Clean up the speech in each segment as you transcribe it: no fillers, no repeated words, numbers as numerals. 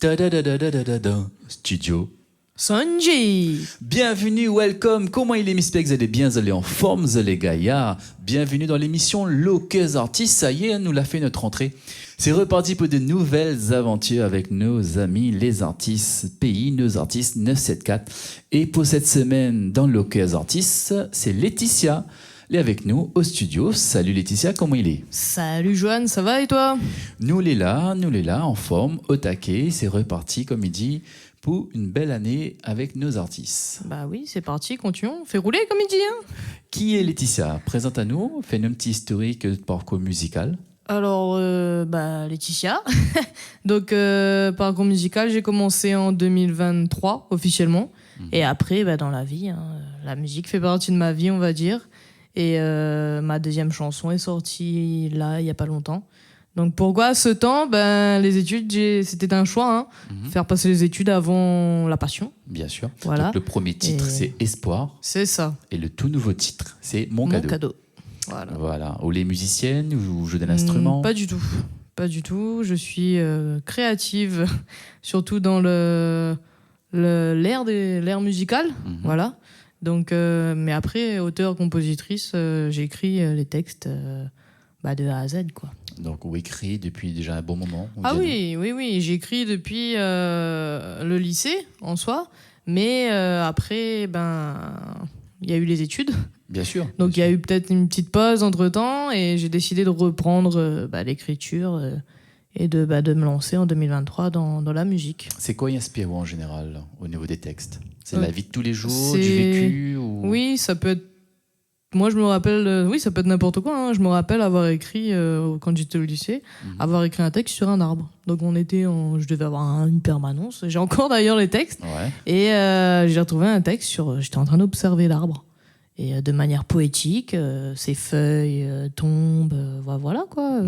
Ta-da-da-da-da-da-da. Studio. Sanji. Bienvenue, welcome. Comment il est, Miss Peck? Vous allez bien, vous allez en forme, vous allez gaillard. Bienvenue dans l'émission Loquez Artistes. Ça y est, nous l'a fait notre rentrée. C'est reparti pour de nouvelles aventures avec nos amis, les artistes pays, nos artistes 974. Et pour cette semaine dans Loquez Artistes, c'est Laetitia. Elle est avec nous au studio. Salut Laetitia, comment il est? Salut Joanne, ça va et toi? Nous les là, en forme, au taquet. C'est reparti, comme il dit, pour une belle année avec nos artistes. Bah oui, c'est parti, continuons. Fais rouler comme il dit. Hein. Qui est Laetitia? Présente à nous, fais-nous un petit historique de parcours musical. Alors, Laetitia. Donc, parcours musical, j'ai commencé en 2023 officiellement. Et après, dans la vie, la musique fait partie de ma vie, on va dire. Et ma deuxième chanson est sortie là, il n'y a pas longtemps. Donc pourquoi ce temps? Les études, c'était un choix. Faire passer les études avant la passion. Bien sûr. Voilà. Donc, le premier titre, c'est Espoir. C'est ça. Et le tout nouveau titre, c'est Mon cadeau. Voilà. Ou les musiciennes, ou jouer d'un instrument? Pas du tout. Pas du tout. Je suis créative, surtout dans l'air musical. Voilà. Donc, mais après, auteur-compositrice, j'écris les textes de A à Z, quoi. Donc, vous écrivez depuis déjà un bon moment? Oui. J'écris depuis le lycée, en soi. Mais après, il y a eu les études. Bien sûr. Donc, il y a eu peut-être une petite pause entre-temps. Et j'ai décidé de reprendre l'écriture et de me lancer en 2023 dans la musique. C'est quoi qui inspire en général au niveau des textes? C'est la vie de tous les jours, du vécu ou... Oui, ça peut être... Moi, je me rappelle... Oui, ça peut être n'importe quoi. Je me rappelle avoir écrit, quand j'étais au lycée, avoir écrit un texte sur un arbre. Donc, je devais avoir une permanence. J'ai encore d'ailleurs les textes. Ouais. Et j'ai retrouvé un texte sur... J'étais en train d'observer l'arbre. Et de manière poétique, ses feuilles tombent, voilà quoi.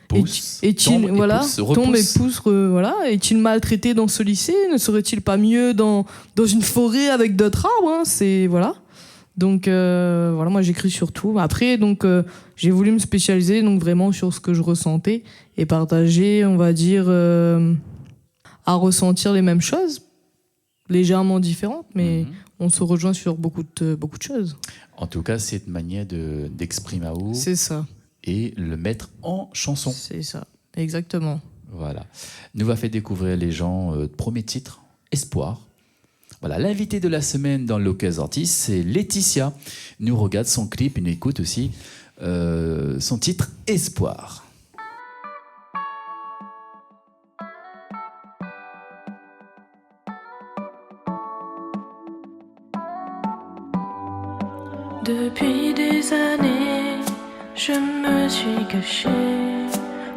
Pousse, tombe et pousse, voilà. Est-il maltraité dans ce lycée? Ne serait-il pas mieux dans une forêt avec d'autres arbres? C'est voilà. Donc voilà, moi j'écris sur tout. Après donc j'ai voulu me spécialiser donc vraiment sur ce que je ressentais et partager, on va dire, à ressentir les mêmes choses, légèrement différentes, mais on se rejoint sur beaucoup de choses. En tout cas, c'est une manière d'exprimer à vous. C'est ça. Et le mettre en chanson. C'est ça, exactement. Voilà. Nous va faire découvrir les gens premier titre, Espoir. Voilà, l'invité de la semaine dans Loquez Artistes, c'est Laetitia. Nous regarde son clip et nous écoute aussi son titre, Espoir. Depuis des années, je me suis cachée.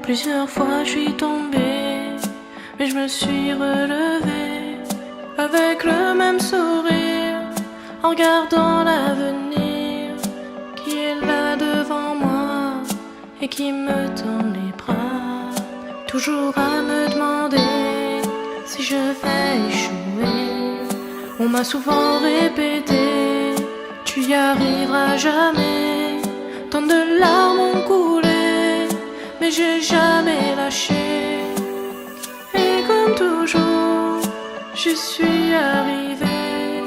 Plusieurs fois je suis tombée, mais je me suis relevée avec le même sourire, en regardant l'avenir qui est là devant moi et qui me tend les bras, toujours à me demander si je vais échouer. On m'a souvent répété, tu y arriveras jamais. Tant de larmes ont coulé, mais j'ai jamais lâché. Et comme toujours, je suis arrivée.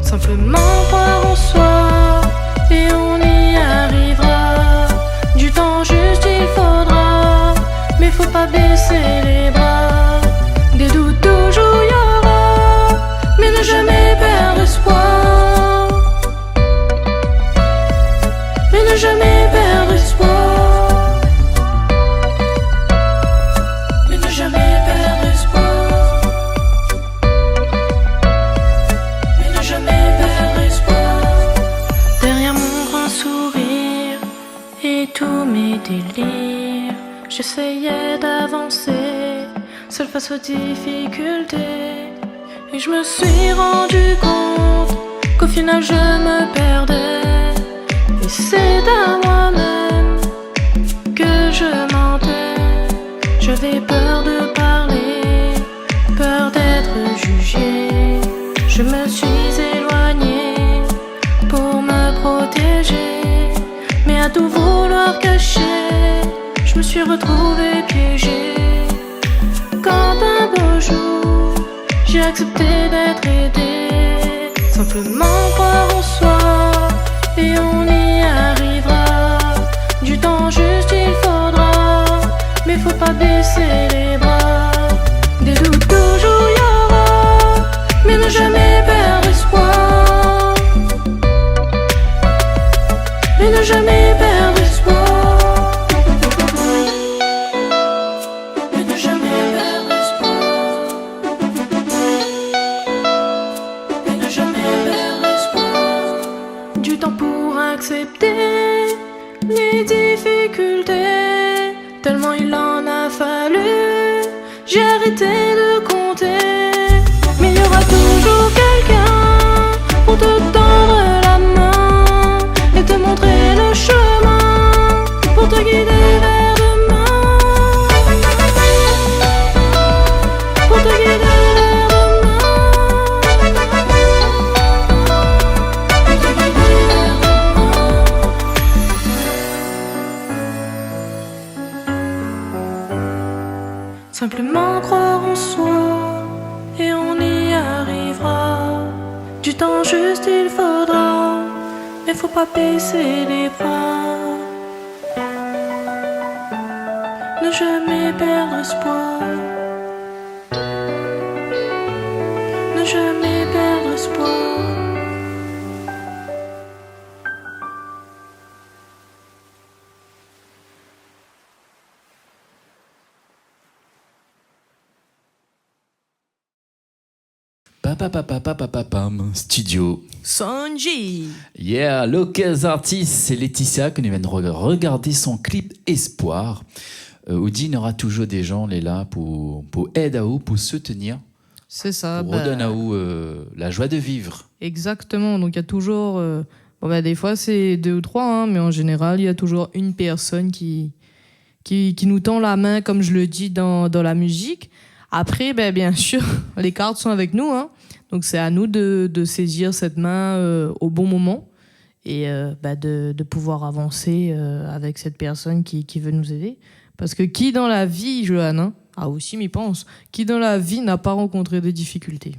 Simplement croire en soi, et on y arrivera. Du temps juste il faudra, mais faut pas baisser les bras. Des doutes toujours y aura, mais ne jamais perdre espoir. Mais ne jamais perdre espoir. Mais ne jamais perdre espoir. Mais ne jamais perdre espoir. Derrière mon grand sourire et tous mes délires, j'essayais d'avancer, seul face aux difficultés. Et je me suis rendu compte qu'au final je me perdais. Et c'est à moi-même que je mentais. J'avais peur de parler, peur d'être jugée. Je me suis éloignée pour me protéger, mais à tout vouloir cacher, je me suis retrouvée piégée. Quand un beau jour j'ai accepté d'être aidé. Simplement croire en soi et on y arrivera. Du temps juste il faudra, mais faut pas baisser les bras. Des doutes toujours y aura, mais ne jamais perdre espoir. Mais ne jamais perdre espoir. Mais ne jamais perdre espoir. Mais ne jamais perdre espoir. Du temps pour accepter les difficultés, tellement il en a fallu. J'ai arrêté de compter, mais il y aura toujours quelqu'un pour te tendre la main et te montrer le chemin, pour te guider vers demain, pour te guider vers demain, pour te guider vers demain. Simplement croire en soi et on y arrivera. Du temps juste il faudra, mais faut pas baisser les bras. Ne jamais perdre espoir. Ne jamais perdre espoir. Pam, studio. Sanji. Yeah, Local Artist, c'est Laetitia que nous venons de regarder son clip Espoir. Où il y aura toujours des gens là pour aider à vous, pour soutenir, C'est ça. pour redonner à vous la joie de vivre. Exactement. Donc il y a toujours. Des fois c'est 2 ou 3, hein, mais en général il y a toujours une personne qui nous tend la main, comme je le dis dans la musique. Après, bien sûr, les cartes sont avec nous, hein. Donc c'est à nous de saisir cette main au bon moment et de pouvoir avancer avec cette personne qui veut nous aider. Parce que qui dans la vie, Johan, aussi m'y pense, qui dans la vie n'a pas rencontré des difficultés?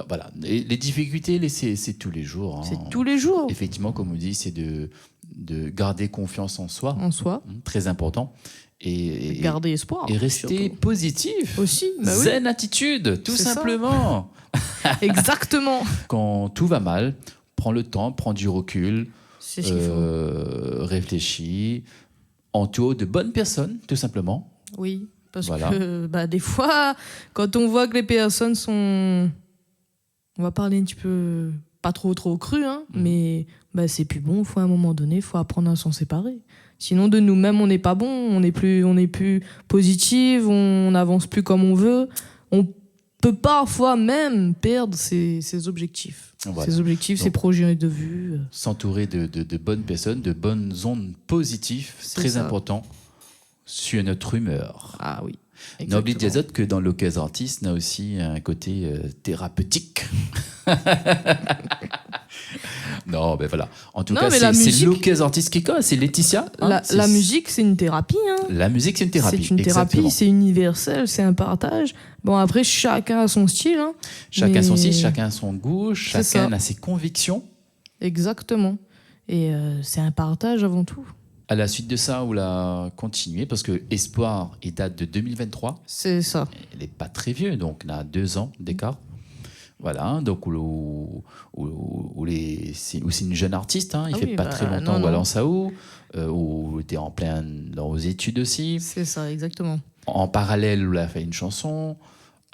Voilà, les difficultés, c'est tous les jours. Hein. C'est tous les jours. Effectivement, comme on dit, c'est de garder confiance en soi. En soi. Très important. Et Garder espoir. Et rester surtout. positif. Aussi. Oui. Zen attitude, tout C'est ça. simplement. Exactement. Quand tout va mal, prends le temps, prends du recul, C'est ce qu'il faut. réfléchis, entoure de bonnes personnes, tout simplement. Oui. Parce Voilà. que des fois, quand on voit que les personnes sont. On va parler un petit peu. Pas trop cru, hein, mais c'est plus bon. Faut à un moment donné, faut apprendre à s'en séparer. Sinon, de nous-mêmes, on n'est pas bon. On n'est plus positif. On n'avance plus comme on veut. On peut parfois même perdre ses objectifs. Voilà. Ses objectifs, Donc, ses projets de vue. S'entourer de bonnes personnes, de bonnes ondes positives, C'est très ça. important sur notre humeur. Ah oui. N'oublie exactement. pas que dans Local Artist, on a aussi un côté thérapeutique. Non, voilà. En tout Non, cas, mais la c'est musique- Local Artist qui est quoi? C'est Laetitia. hein La musique, c'est une thérapie. Hein. La musique, c'est une thérapie. C'est une thérapie, exactement. c'est universel, c'est un partage. Bon, après, chacun a son style. Hein, Chacun son mais- style, chacun a son goût, C'est chacun ça. a ses convictions. Exactement. Et c'est un partage avant tout. À la suite de ça, on l'a continué parce que Espoir, il date de 2023. C'est ça. Il n'est pas très vieux, donc on a 2 ans d'écart. Voilà, donc c'est une jeune artiste, hein, il Ah fait oui, pas très longtemps non, où elle est non. en Sao, où elle était en plein dans aux études aussi. C'est ça, exactement. En parallèle, où elle a fait une chanson,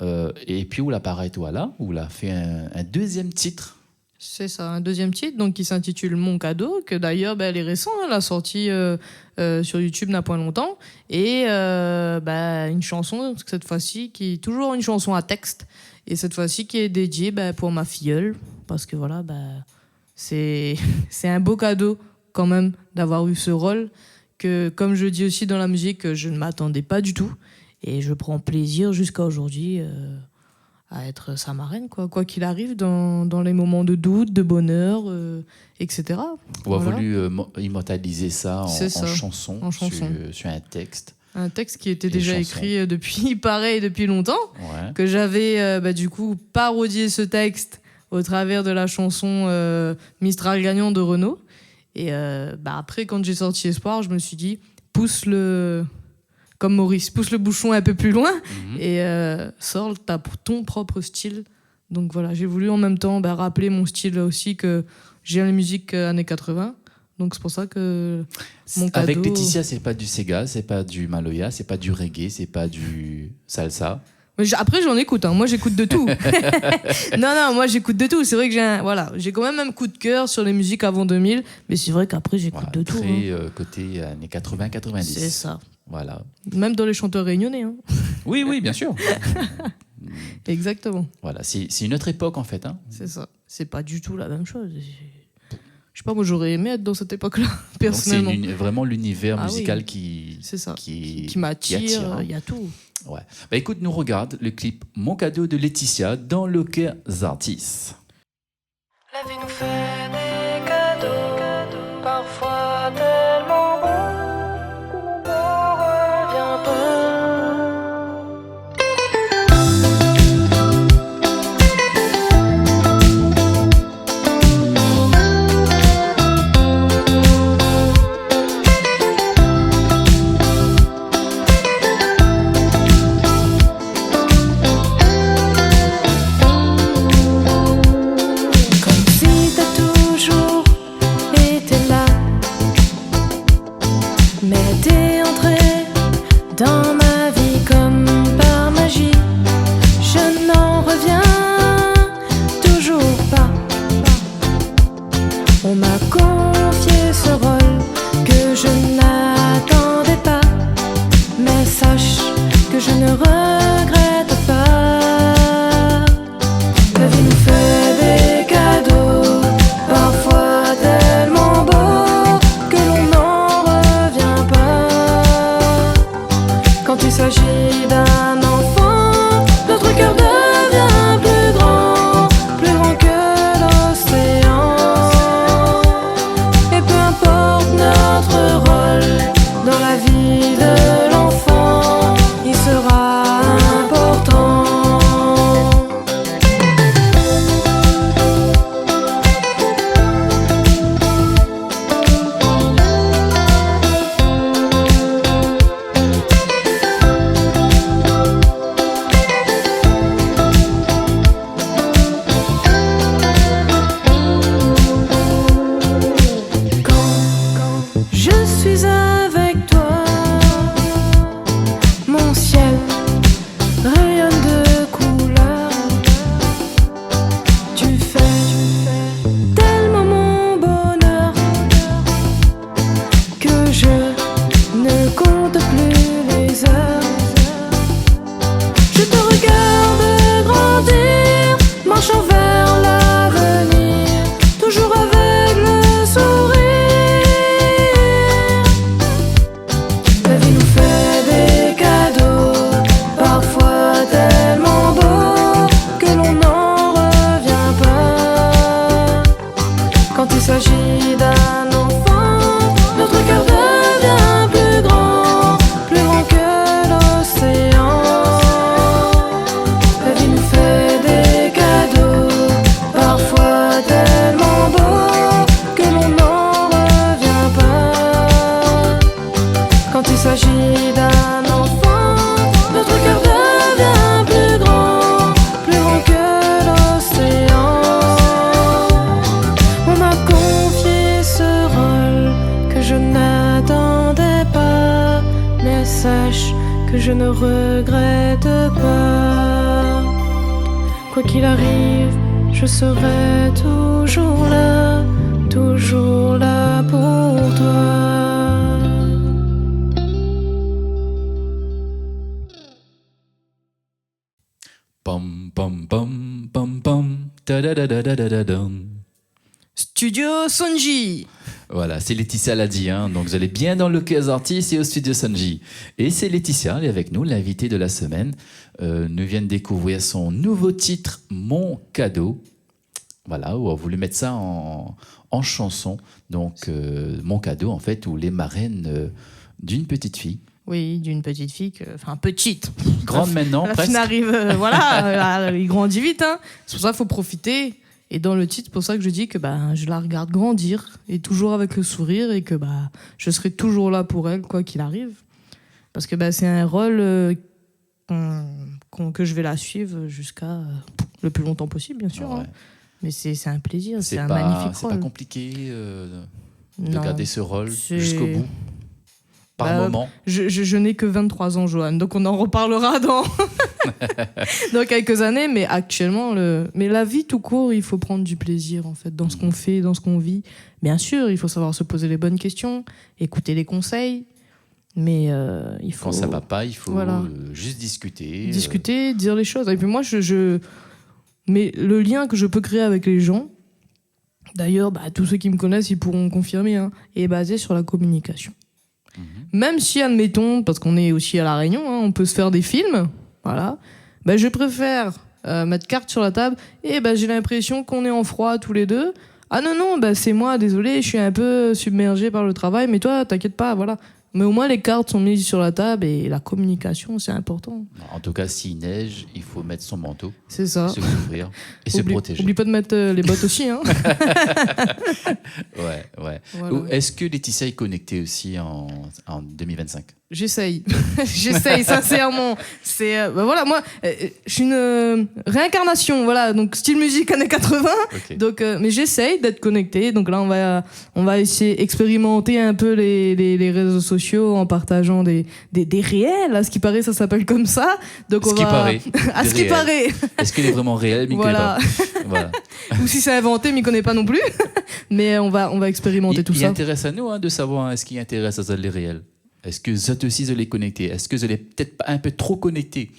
et puis où elle apparaît, voilà, où elle a fait un deuxième titre. C'est ça, un deuxième titre donc, qui s'intitule Mon cadeau, que d'ailleurs, elle est récente, elle a sorti sur YouTube n'a point longtemps. Et une chanson, cette fois-ci, qui est toujours une chanson à texte, et cette fois-ci qui est dédiée pour ma filleule, parce que voilà, c'est un beau cadeau quand même d'avoir eu ce rôle, que comme je dis aussi dans la musique, je ne m'attendais pas du tout. Et je prends plaisir jusqu'à aujourd'hui à être sa marraine, quoi qu'il arrive, dans les moments de doute, de bonheur, etc. On a Voilà. voulu immortaliser ça C'est ça, en chanson, en chanson. Sur un texte. Un texte qui était Et déjà chanson. écrit depuis longtemps, Ouais. que j'avais du coup parodié ce texte au travers de la chanson Mistral gagnant de Renaud. Et après, quand j'ai sorti Espoir, je me suis dit, comme Maurice, pousse le bouchon un peu plus loin et sors ton propre style. Donc voilà, j'ai voulu en même temps rappeler mon style aussi, que j'ai la musique années 80. Donc c'est pour ça que mon cadeau... Avec Laetitia, c'est pas du Sega, c'est pas du Maloya, c'est pas du reggae, c'est pas du salsa. Mais après, j'en écoute. Hein. Moi, j'écoute de tout. non, moi, j'écoute de tout. C'est vrai que j'ai quand même un coup de cœur sur les musiques avant 2000. Mais c'est vrai qu'après, j'écoute Voilà, de tout. très Hein. côté années 80-90. C'est ça. Voilà. Même dans les chanteurs réunionnais. Hein. Oui, bien sûr. Exactement. Voilà, c'est une autre époque en fait. Hein. C'est ça. C'est pas du tout la même chose. Je sais pas, moi, j'aurais aimé être dans cette époque-là, Donc, personnellement. c'est vraiment l'univers Ah musical oui. qui m'attire. attire, hein. Il y a tout. Ouais. Bah écoute, nous regarde le clip Mon cadeau de Laetitia dans le Cœur Artistes. La vie nous fait des cadeaux, parfois tellement bons qu'on n'en revient pas. Comme si t'as toujours été là, mais t'es entré dans ma vie comme par magie. Je n'en reviens toujours pas. On m'a confié ce rôle que je n'attendais pas, mais sache que je ne regrette pas. La vie nous fait des cadeaux, parfois tellement beaux que l'on n'en revient pas. Quand il s'agit d'un enfant, notre cœur devient plus grand que l'océan. Et peu importe notre rôle dans la vie de l'enfant, il sera important. Quand je suis avec toi, mon ciel rayonne de couleurs. Tu fais tellement mon bonheur que je ne compte plus les heures. Je te regarde grandir, marchant vers l'avenir, toujours avec le sourire. La vie nous fait des cadeaux, parfois tellement beaux que l'on n'en revient pas. Quand il s'agit d'un enfant, notre cœur devient plus grand que l'océan. La vie nous fait des cadeaux, parfois tellement beaux que l'on n'en revient pas. Quand il s'agit d'un enfant, notre cœur devient plus grand que l'océan. On m'a confié ce rôle que je n'attendais pas, mais sache que je ne regrette pas. Quoi qu'il arrive, je serai toujours là pour toi. Pam pam pam pam pam ta-da-da-da-da-da-dam. Studio Sonji. Voilà, c'est Laetitia l'a dit, hein, donc vous allez bien dans le Cœur Artistes et au studio Sanji. Et c'est Laetitia, elle est avec nous, l'invitée de la semaine. Nous vient de découvrir son nouveau titre, Mon cadeau. Voilà, où on a voulu mettre ça en chanson. Donc, Mon cadeau, en fait, où les marraines d'une petite fille Oui, d'une petite fille, enfin petite. Grande maintenant, La presque. fille arrive, voilà, il grandit vite. Hein. C'est pour ça qu'il faut profiter. Et dans le titre, c'est pour ça que je dis que je la regarde grandir et toujours avec le sourire et que je serai toujours là pour elle, quoi qu'il arrive. Parce que c'est un rôle que je vais la suivre jusqu'à le plus longtemps possible, bien sûr. Ouais. Hein. Mais c'est un plaisir, c'est un magnifique C'est rôle. pas compliqué de Non, garder ce rôle c'est- jusqu'au bout. Par moment. Je n'ai que 23 ans, Johan, donc on en reparlera dans quelques années. Mais actuellement, mais la vie tout court, il faut prendre du plaisir en fait dans ce qu'on fait, dans ce qu'on vit. Bien sûr, il faut savoir se poser les bonnes questions, écouter les conseils, mais il faut Quand ça va pas, il faut Voilà. juste discuter. discuter, dire les choses. Et puis moi, mais le lien que je peux créer avec les gens, d'ailleurs, tous ceux qui me connaissent, ils pourront confirmer, hein, est basé sur la communication. Même si, admettons, parce qu'on est aussi à La Réunion, hein, on peut se faire des films, voilà, je préfère mettre carte sur la table et j'ai l'impression qu'on est en froid tous les deux. Ah non, c'est moi, désolé, je suis un peu submergé par le travail, mais toi, t'inquiète pas, voilà. Mais au moins, les cartes sont mises sur la table et la communication, c'est important. En tout cas, s'il neige, il faut mettre son manteau, C'est ça. se couvrir et se protéger. Oublie pas de mettre les bottes aussi, hein. Ouais. Voilà. Est-ce que Laetitia est connectée aussi en 2025? J'essaye, sincèrement. C'est voilà, moi, je suis une réincarnation, voilà, donc style musique années 80. Ok. Donc, mais j'essaye d'être connecté. Donc là, on va essayer d'expérimenter un peu les réseaux sociaux en partageant des réels. À ce qui paraît, ça s'appelle comme ça. Donc Ce qui paraît. à Des ce qui réels. paraît. Est-ce qu'il est vraiment réel, mais Voilà. voilà. Ou si c'est inventé, mais il connaît pas non plus. Mais on va expérimenter tout Il ça. intéresse à nous de savoir est-ce qu'il intéresse à les réels. Est-ce que vous êtes aussi vous les connectés? Est-ce que vous allez peut-être pas un peu trop connectés?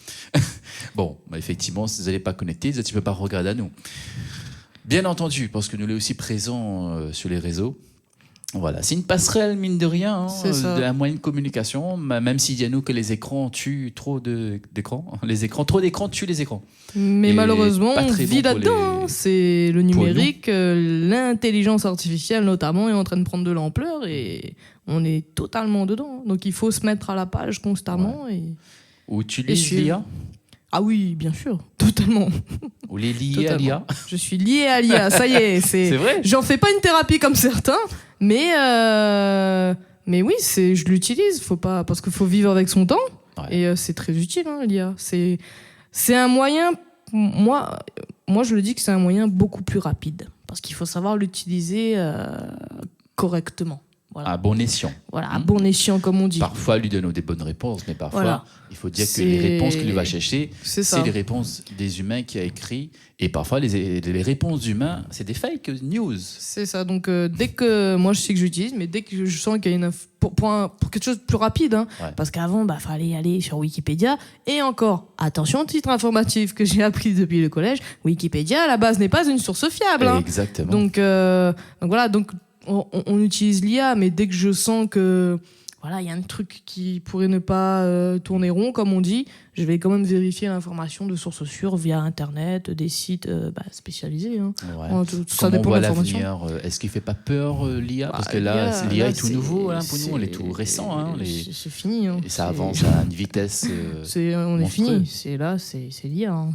Bon, effectivement, si vous n'allez pas connecter, vous ne pouvez pas regarder à nous. Bien entendu, parce que nous sommes aussi présents sur les réseaux. Voilà, c'est une passerelle, mine de rien, C'est ça. un moyen de communication, même s'il y a nous que les écrans tuent trop d'écrans. Trop d'écrans tuent les écrans. Mais Et malheureusement, pas on très vit bon pour là-dedans. les- Hein. C'est le Pour numérique, l'intelligence artificielle notamment est en train de prendre de l'ampleur et on est totalement dedans. Donc il faut se mettre à la page constamment. Et... Ou tu Et lis suivre. l'IA? Ah oui, bien sûr, totalement. Ou les liés à Totalement. l'IA? Je suis liée à l'IA, ça y est. C'est vrai? J'en fais pas une thérapie comme certains, mais oui, je l'utilise. Faut pas, parce qu'il faut vivre avec son temps. Ouais. Et c'est très utile, hein, l'IA. C'est un moyen, moi, je le dis que c'est un moyen beaucoup plus rapide. Parce qu'il faut savoir l'utiliser correctement. Voilà, À bon escient. voilà à bon escient, comme on dit. Parfois, lui donne des bonnes réponses, mais parfois, Voilà. il faut dire que C'est- les réponses qu'il va chercher, C'est ça. c'est les réponses des humains qui a écrit. Et parfois, les réponses d'humains, c'est des fake news. C'est ça. Donc, dès que. Moi, je sais que j'utilise, mais dès que je sens qu'il y a pour quelque chose de plus rapide, hein, Ouais. parce qu'avant, fallait aller sur Wikipédia. Et encore, attention, titre informatif que j'ai appris depuis le collège, Wikipédia, à la base, n'est pas une source fiable. Hein. Exactement. Donc voilà, donc on utilise l'IA, mais dès que je sens que voilà, il y a un truc qui pourrait ne pas tourner rond, comme on dit, je vais quand même vérifier l'information de sources sûres via Internet, des sites spécialisés. Hein. Ouais. Ça Comment on dépend voit de l'information. l'avenir? Est-ce qu'il ne fait pas peur, l'IA? Parce que l'IA, l'IA est tout c'est- nouveau pour nous, elle est tout récent. C'est fini. Hein. Et ça C'est- avance à une vitesse. on est monstrueux. fini. C'est l'IA. Hein.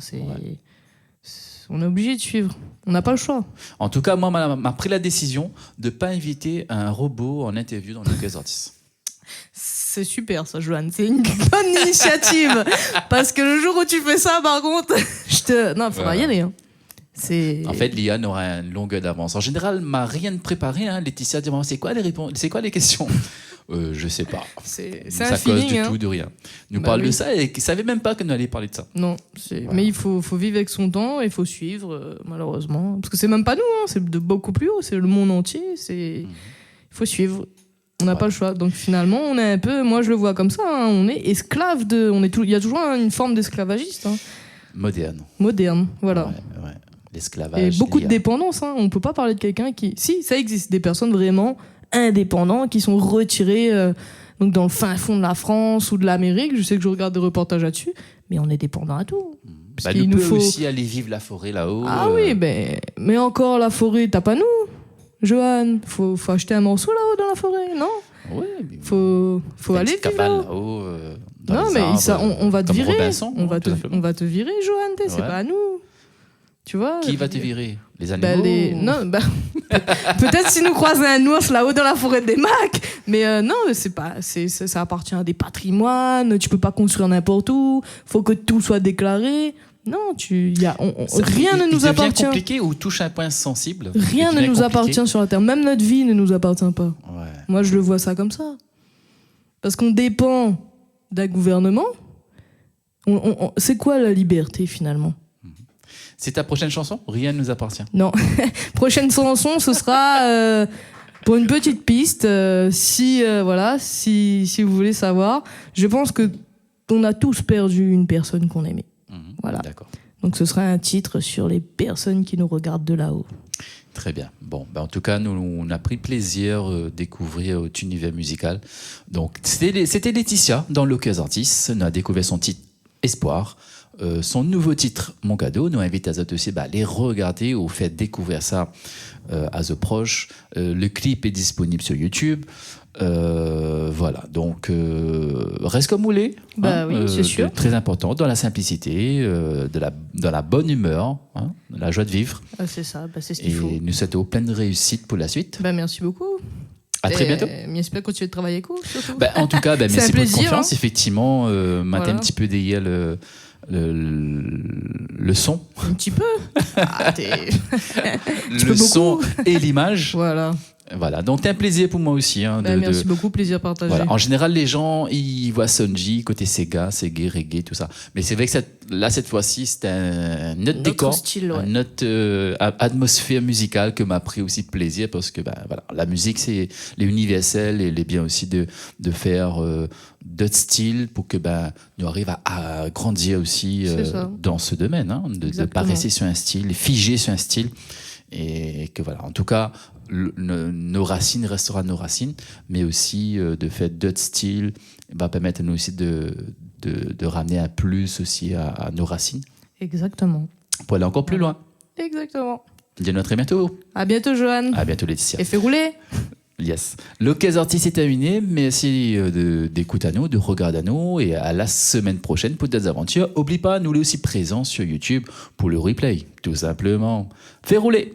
On est obligé de suivre. On n'a pas le choix. En tout cas, moi, m'a pris la décision de ne pas inviter un robot en interview dans le Lucas Artis. C'est super ça, Joanne. C'est une bonne initiative. Parce que le jour où tu fais ça, par contre, non, il faudra y Voilà. aller. Hein. C'est... En fait, l'IA n'aura une longueur d'avance. En général, m'a rien préparé. Laetitia dit c'est quoi les réponses? C'est quoi les questions? Je sais pas. c'est Ça un cause feeling. du Hein. tout, de rien. Nous Bah parle de oui. ça et ne savait même pas qu'on allait parler de ça. Non, Voilà. mais il faut vivre avec son temps, il faut suivre, malheureusement. Parce que c'est même pas nous, hein, c'est de beaucoup plus haut, c'est le monde entier. Il faut suivre. On n'a Ouais. pas le choix. Donc finalement, on est un peu, moi je le vois comme ça, hein, on est esclave il y a toujours une forme d'esclavagiste, hein, Moderne. moderne, voilà. Ouais. L'esclavage. Et beaucoup de l'IA. dépendance. Hein. On peut pas parler de quelqu'un qui. Si, ça existe. Des personnes vraiment indépendants qui sont retirées donc dans le fin fond de la France ou de l'Amérique. Je sais que je regarde des reportages là-dessus, mais on est dépendant à tout. Parce qu'il nous nous peut faut. aussi aller vivre la forêt là-haut. Ah oui, mais encore la forêt, t'as pas nous, Johan. Faut acheter un morceau là-haut dans la forêt, non? Ouais, mais Faut une aller petite vivre cabane là. là-haut, dans Non, les mais arbres, ça, on va te comme virer. Robinson, On hein, va tout simplement. te virer, Johan, c'est Ouais. pas à nous. Tu vois Qui va te virer? Les Bah, animaux? Non, bah, peut-être si nous croisons un ours là-haut dans la forêt des Macs, mais non, c'est pas, ça appartient à des patrimoines. Tu peux pas construire n'importe où. Faut que tout soit déclaré. Non, rien ne nous appartient. Il devient compliqué ou touche un point sensible. Rien Il ne devient nous compliqué. appartient sur la terre. Même notre vie ne nous appartient pas. Ouais. Moi, je le vois ça comme ça. Parce qu'on dépend d'un gouvernement. C'est quoi la liberté finalement? C'est ta prochaine chanson? Rien ne nous appartient. Non. Prochaine chanson, ce sera pour une petite piste. Si vous voulez savoir, je pense que on a tous perdu une personne qu'on aimait. Voilà. D'accord. Donc ce sera un titre sur les personnes qui nous regardent de là-haut. Très bien. Bon, en tout cas, nous, on a pris plaisir à découvrir votre univers musical. Donc, c'était Laetitia dans Loquez Artistes. On a découvert son titre Espoir. Son nouveau titre, Mon cadeau, nous invite à aussi les regarder ou faire découvrir ça à The Proche. Le clip est disponible sur YouTube. Voilà, donc reste comme moulé. Bah oui, c'est sûr. Très important, dans la simplicité, dans la bonne humeur, la joie de vivre. Ah, c'est ça, c'est ce qu'il faut. Et nous souhaitons pleine réussite pour la suite. Merci beaucoup. À très bientôt. J'espère continuer de travailler avec vous, surtout. En tout cas, merci un pour plaisir, votre confiance. Effectivement, matin Voilà. un petit peu derrière le son. Un petit peu. Le son et l'image. Voilà. Donc c'est un plaisir pour moi aussi. Merci beaucoup, plaisir partagé. Voilà. En général, les gens, ils voient Sonji, côté Sega, Segé, reggae, tout ça. Mais c'est vrai que cette fois-ci, c'est un autre décor, style, ouais. une autre atmosphère musicale que m'a pris aussi plaisir parce que la musique, c'est les universels et les bien aussi de faire d'autres styles pour que nous arrivions à grandir aussi dans ce domaine, de ne pas rester sur un style, figé sur un style. Et que voilà, en tout cas, nos racines resteront nos racines, mais aussi de faire d'autres styles va permettre à nous aussi de ramener un plus aussi à nos racines. Exactement. Pour aller encore plus loin. Exactement. Dis-nous à très bientôt. À bientôt, Johan. À bientôt, Laetitia. Et fais rouler. Yes. Loquez Artistes est terminé. Merci d'écouter à nous, de regarder à nous et à la semaine prochaine pour d'autres aventures. N'oublie pas, nous sommes aussi présents sur YouTube pour le replay, tout simplement. Fais rouler.